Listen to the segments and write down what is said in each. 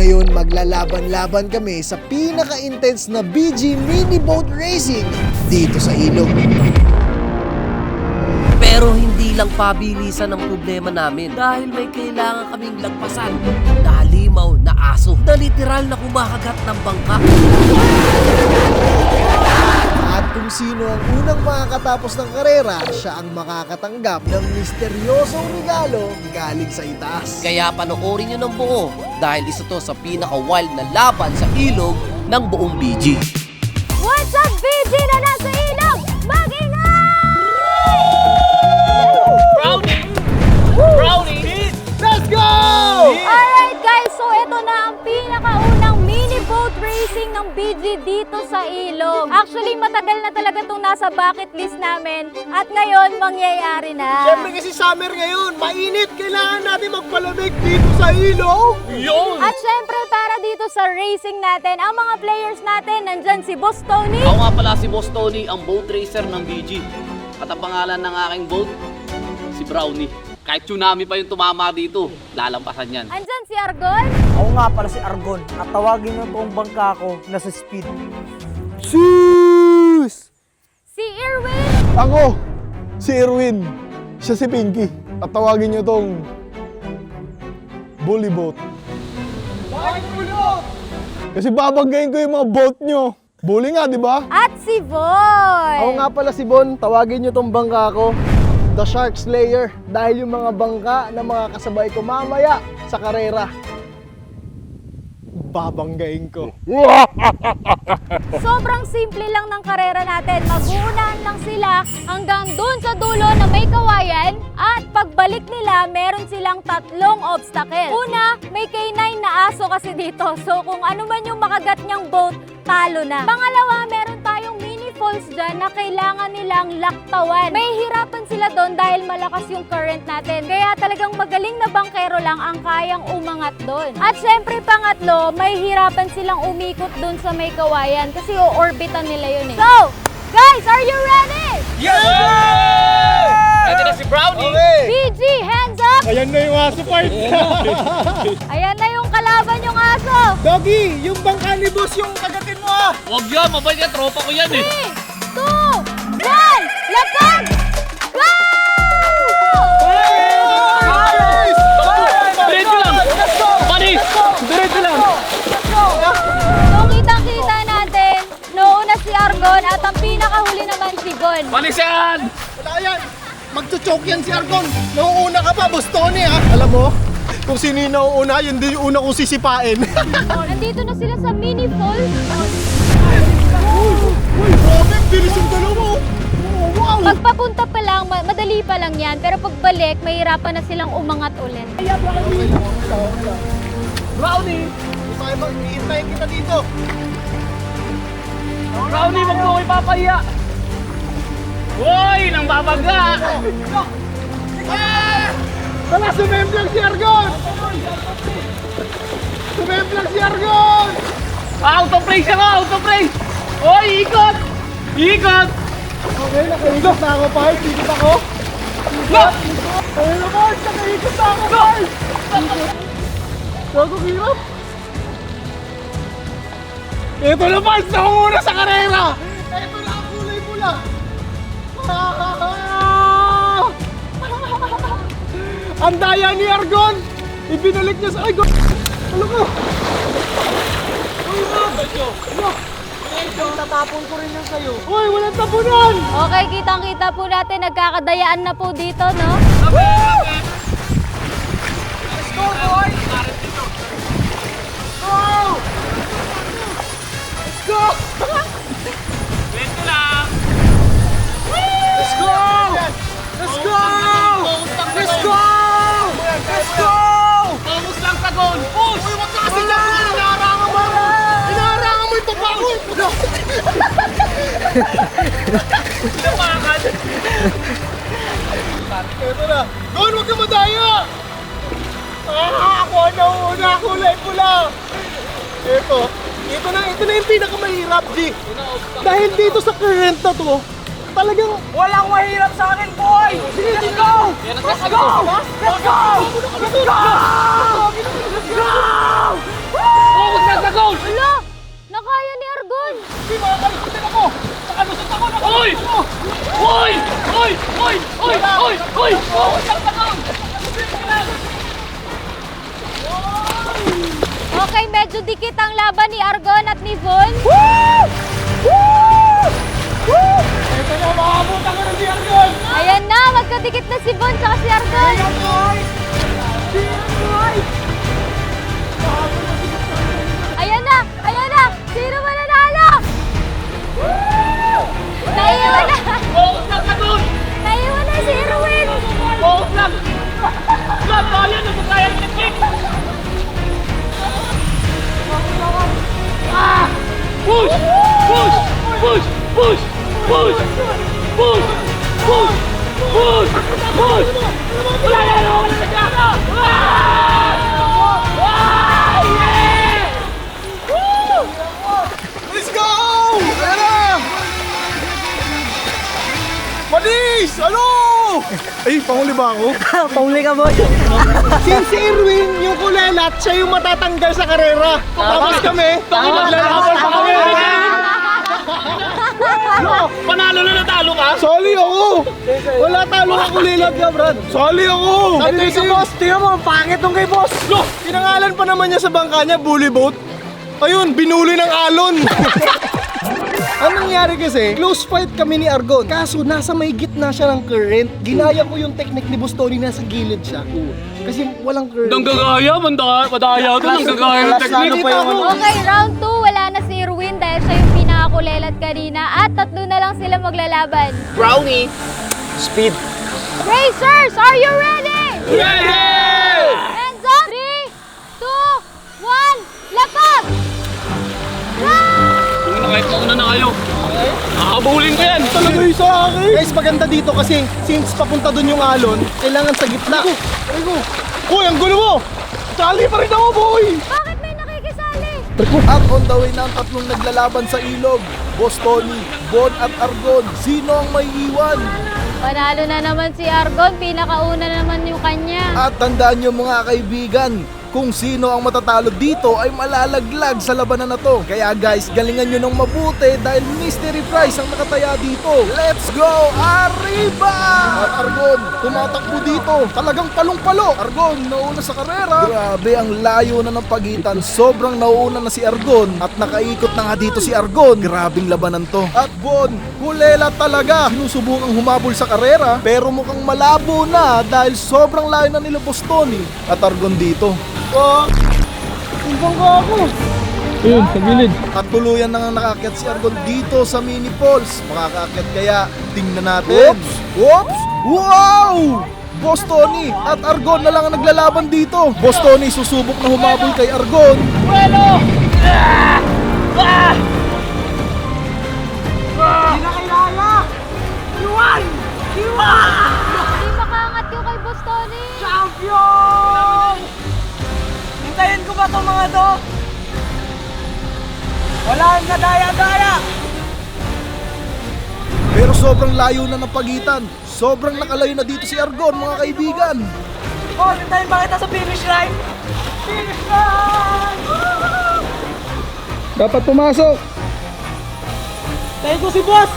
Ngayon maglalaban-laban kami sa pinaka-intense na BG Mini Boat Racing dito sa ilog. Pero hindi lang pabilisan ang problema namin dahil may kailangan kaming lagpasan na halimaw na aso na literal na kumakagat ng bangka. At kung sino ang unang makakatapos ng karera, siya ang makakatanggap ng misteryosong regalo galing sa itaas. Kaya panoorin nyo ng buo dahil isa to sa pinaka-wild na laban sa ilog ng buong BG. What's up, BG na nasa ilog? Mag-ingay! Brownie! Let's go! Alright guys, so ito na ang pinakaunang mini boat racing ng BG dito sa ilog. Actually, matagal na talaga itong nasa bucket list namin at ngayon mangyayari na. Siyempre kasi summer ngayon, mainit. Kailangan natin magpalamig dito sa ilog. Yun! At syempre, para dito sa racing natin, ang mga players natin, nandyan si Boss Tony. Ako nga pala si Boss Tony, ang boat racer ng BG. At ang pangalan ng aking boat, si Brownie. Kahit tsunami pa yung tumama dito, lalampasan yan. Andyan si Argon. Ako nga pala si Argon at tawagin niyo itong bangka ko na sa speed. Sus! Si Irwin. Ako, si Erwin. Siya si Pinky. At tawagin niyo tong bully boat. Bakit bully? Kasi babanggayin ko yung mga boat nyo. Bully nga, di ba? At si Boy. Ako nga pala si Bon, tawagin nyo tong bangka ko, The Shark Slayer, dahil yung mga bangka na mga kasabay ko mamaya sa karera, babanggain ko. Sobrang simple lang ng karera natin. Mag-uunahan lang sila hanggang dun sa dulo na may kawayan at pagbalik nila, meron silang tatlong obstacle. Una, may K9 na aso kasi dito. So kung ano man yung makagat niyang boat, talo na. Pangalawa, meron tayong mini falls dyan na kailangan nilang laktawan. May hirapan sila doon dahil malakas yung current natin. Kaya talagang magaling na bangkero lang ang kayang umangat doon. At syempre pangatlo, may hirapan silang umikot doon sa may kawayan kasi o-orbitan nila yun eh. So, guys, are you ready? Yes! Ito na si Brownie! BG, hands up! Ayan na yung aso part. Ayan na yung kalaban yung aso! Doggy, yung bangka ni boss yung kagatin mo ah! Huwag yan, mabait yan, tropa ko yan eh! 3, 2, 1, lapag! Go! Diretso lang! Panis! Diretso lang! So, kitang-kita natin, noona si Argon at ang pinakahuli naman si Gon. Panis yan! Wala yan! Magtuchok yan si Argon! Nauuna ka pa, boss Tony ha! Alam mo, kung sino yung nauuna, yun din yung una kong sisipain. Nandito na sila sa mini falls. Uy, grabe, bilis yung dalawa! Oh, wow! Pagpapunta pa lang, madali pa lang yan. Pero pagbalik, mahirapan na silang umangat ulit. Brownie! Tayo mag-iintayin kita dito! Brownie, wag mo ko ipapahiya! Hoy! Nang babaga! Tala, sumemplang si Argon! Sumemplang si Argon! Auto-praise ako! Auto-praise! Hoy! Ikot! Ikot! Okay, nakaikot na ako, Park. Ikot ako. Go! Ayun naman, nakaikot na ako, Park. Gago, hirap. Ito na, Park. Nakunguna sa karera. Ito na ang kulay pula. Ang daya ni Argon. Ibinalik niya sa... Ay, God. Ano ko? Tatapon ko rin yan sa'yo. Uy, walang tapunan! Okay, kitang-kita po natin, nagkakadayaan na po dito, no? Let's go, boy! Go! Let's go! Dito lang! Let's go! Let's go! Let's go! Let's go! Focus lang sa goal! Push! Uy, wag ka kasi dyan! Inaharangan mo! Inaharangan mo yung pabango! Lapakan! Ito na! Doon, wag ka madaya! Ako na una! Kulay pula! Ito na yung pinakamahirap, G! Dahil dito sa current na to, talagang Walang mahirap sa akin, boy! Let's go! Let's go! Let's go! Let's go! Let's go! medyo dikit ang laban ni Argon at ni Von. Ito na, makabutan ka na si Argon! Ayan na, magkadikit na si Von tsaka si Argon. Ayan na, ayan na. Sino mananalo? Naiwan na. Focus lang ka doon! Naiwan na si Erwin. Focus lang! Lang, kaya na sa kayang technique! Ah! Push! Push! Push! Push! Push! Push! Push! Push! Push! Wala na! Wala na siya! Ah! Yeah! Let's go! Ayan na! Manis! Ano? Ay, panguli ba ako? Pauli ka, boss. Since si Erwin yung kulelat, siya yung matatanggal sa karera. Tapos kami, maglalaban pa kami. Panalo na natalo ka? Soli ako! Wala talo ka kulelat ka, Brad. Sali ako! Sabi ko si boss, tingnan mo, ang pangit nung kay boss. Pinangalan pa naman niya sa bangka niya, bully boat. Ayun, binuli ng alon. Anong nangyari kasi, close fight kami ni Argon. Kaso nasa may gitna siya ng current. Ginaya ko yung technique ni Bostoni, nasa gilid siya. Kasi walang current. Nanggagaya, madaya ito, nanggagaya ng technique. pa yung Okay, round 2, wala na si Erwin dahil siya yung pinakakulelat kanina at tatlo na lang sila maglalaban. Brownie! Speed. Racers, are you ready? Ready! Hands up! 3, 2, 1, lapag! Kung na kahit mauna na kayo, nakabulin ko yan! Talaga yung sa akin. Guys, maganda dito kasi since papunta dun yung alon, kailangan sa gitna. Uy, ang gulo mo! Sali pa rin ako, boy! Bakit may nakikisali? At on the way na ang tatlong naglalaban sa ilog, Bostoni, Von at Argon, sino ang may iwan? Panalo na naman si Argon, pinakauna na naman yung kanya. At tandaan nyo mga kaibigan, kung sino ang matatalo dito ay malalaglag sa labanan na to. Kaya guys, galingan nyo ng mabuti dahil mystery prize ang nakataya dito. Let's go! Arriba! At Argon, tumatakbo dito. Talagang palong-palo. Argon, nauna sa karera. Grabe, ang layo na ng pagitan. Sobrang nauuna na si Argon. At nakaikot na nga dito si Argon. Grabing labanan to. At Von, hulela talaga. Sinusubukang humabol sa karera. Pero mukhang malabo na dahil sobrang layo na nila Bostoni. At Argon dito. Ibang ka ako. Ayun, sa gilid. At tuluyan na nga nakaakyat si Argon dito sa mini falls. Makakaakyat kaya, tingnan natin. Oops! Wow! Bostoni at Argon na lang ang naglalaban dito. Bostoni susubok na humabol kay Argon. Hindi makaangat yung kay Bostoni. Hintayin ko ba itong mga to? Wala ang kadaya-daya. Pero sobrang layo na ng pagitan. Sobrang nakalayo na dito si Argon, mga kaibigan. Oh, hintayin ba kita sa finish line? Finish line! Dapat pumasok. Hintayin ko si boss!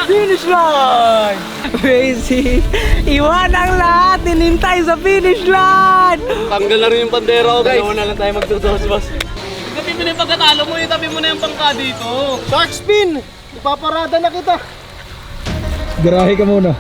Finish line! Crazy! Iwan ang lahat! Nilintay sa finish line! Tanggal na rin yung bandera ko, guys. na lang tayo magtutos, boss. Itabi mo na yung pagkatalo mo, itabi mo na yung bangka dito. Shark spin! Ipaparada na kita. Garahe ka muna.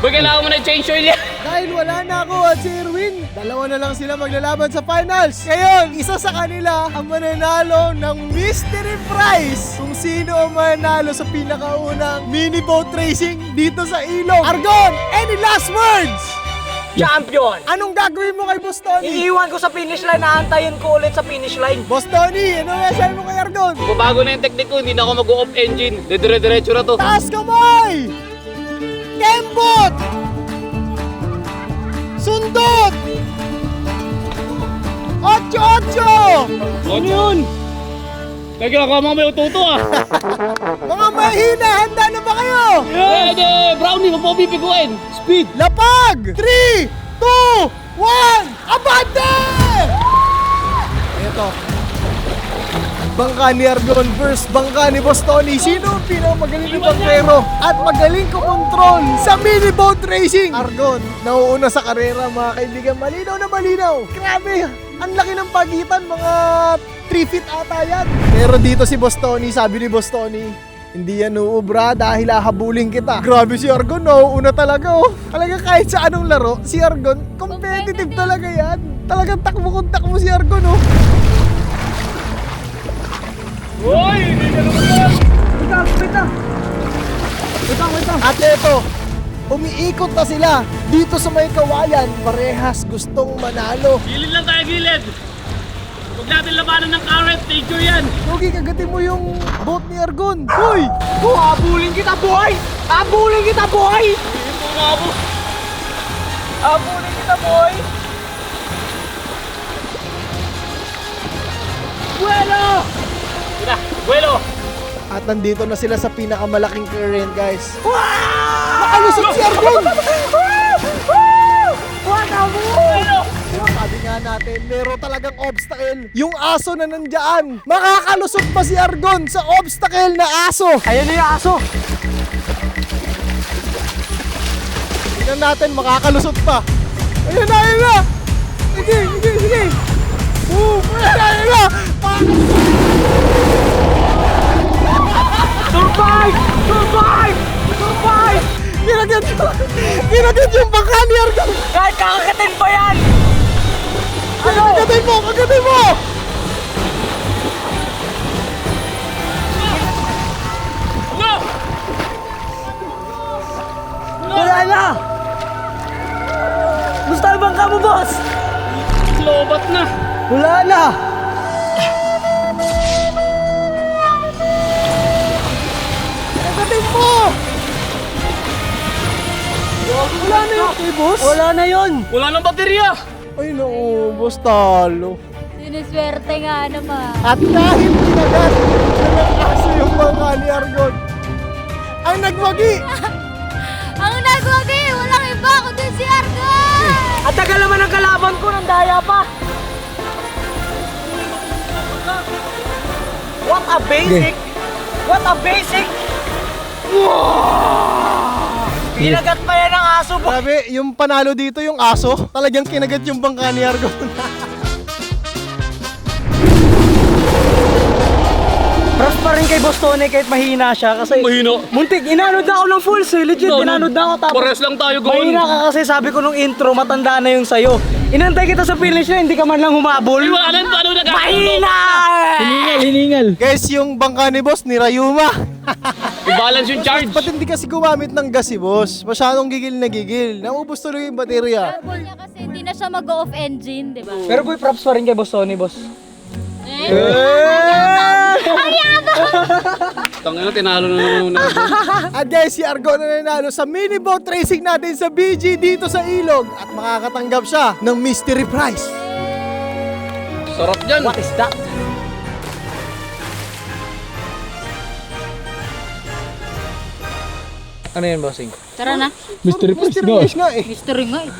Boy, kailangan mo na change oil yan. Dahil wala na ako at si Erwin, dalawa na lang sila maglalaban sa finals. Ngayon, isa sa kanila ang mananalo ng mystery prize. Kung sino ang mananalo sa pinakaunang mini boat racing dito sa ilog. Argon, any last words? Champion! Anong gagawin mo kay Bostoni? Iiwan ko sa finish line, naantayin ko ulit sa finish line. Bostoni, ano masasabi mo kay Argon? Bago na yung technique ko, hindi na ako mag-off engine. Dire-diretso na to. Taas kamay! Kembot! Sundot! 8-8! Ano yun? Kaya ginagawa mo may ututo ah. Mga mahina, handa na ba kayo? Eh, Brownie, mo po pipiguin. Speed! Lapag! 3, 2, 1, abante! Ito. Bangka ni Argon versus bangka ni Boss Tony. Sino ang pinakamagaling na bangkero at magaling kumontrol sa mini boat racing? Argon, nauuna sa karera mga kaibigan. Malinaw na malinaw. Grabe, ang laki ng pagitan, mga 3 feet ata yan. Pero dito si Boss Tony, sabi ni Boss Tony, hindi yan uubra dahil hahabulin kita. Grabe si Argon, nauuna talaga oh. Talaga kahit sa anong laro, si Argon, competitive talaga yan. Talagang takbo kung takbo si Argon oh. Hoy! Hindi ka naman yan! Wait lang. At eto, umiikot na sila dito sa may kawayan. Parehas gustong manalo. Gilid lang tayo, gilid! Huwag natin labanan ng current, danger yan! Pogi, kagatin mo yung boat ni Argon. Hoy! Habulin kita, boy! Habulin kita, boy! Habulin kita, boy! Bueno! Tira, buelo! At nandito na sila sa pinakamalaking current, guys. Nakalusot si Argon! Sabi nga natin, meron talagang obstacle. Yung aso na nandyan. Makakalusot pa si Argon sa obstacle na aso. Ayan na yung aso! Tingnan natin, makakalusot pa. Ayun na, ayun na! Sige! Ayun na! Survive! Kinagat yung bangka ni Argon! Kahit kakakatin pa yan! Kagatin mo! No! Wala na! Gusto ang bangka mo, boss? Lobat na! Wala na! Kagatin mo! Wala na yun, boss. Wala na yun! Wala nang baterya! Ay, naubos, talo. Siniswerte nga naman. At dahil kinagat ng aso yung bangka ni Argon, ang nagwagi! Ang nagwagi, walang iba kundi si Argon! At tagal naman ang kalaban ko ng daya pa! What a basic! What a basic! Kinagat pa yan ng aso, boy! Grabe, yung panalo dito yung aso, talagang kinagat yung bangka ni Argon. Props pa rin kay Boss Tony kahit mahina siya kasi Mahina. muntik, inanod na ako ng full legit, inanod na ako tapos Pares lang tayo gawin. mahina ka kasi sabi ko nung intro, matanda na yung sayo. Inantay kita sa finish na, hindi ka man lang humabol. Iwanan pa ano nag- Mahina! Hiningal. Guys, yung bangka ni boss, ni Rayuma. I-balance yung charge. Ba't hindi kasi gumamit ng gas si boss? Masyadong gigil na gigil. Naubos tuloy yung baterya. Sabi niya kasi hindi na siya mag-off engine, di ba? Pero boy, props pa rin kay Boss Tony, boss. Tangina, tinalo na naman na. At guys, si Argon na nanalo sa mini boat racing natin sa BG dito sa Ilog. At makakatanggap siya ng mystery prize. Sarap dyan. What is that? Ano yan, bossing? Tara na. Mystery prize nga eh. Mystery nga eh.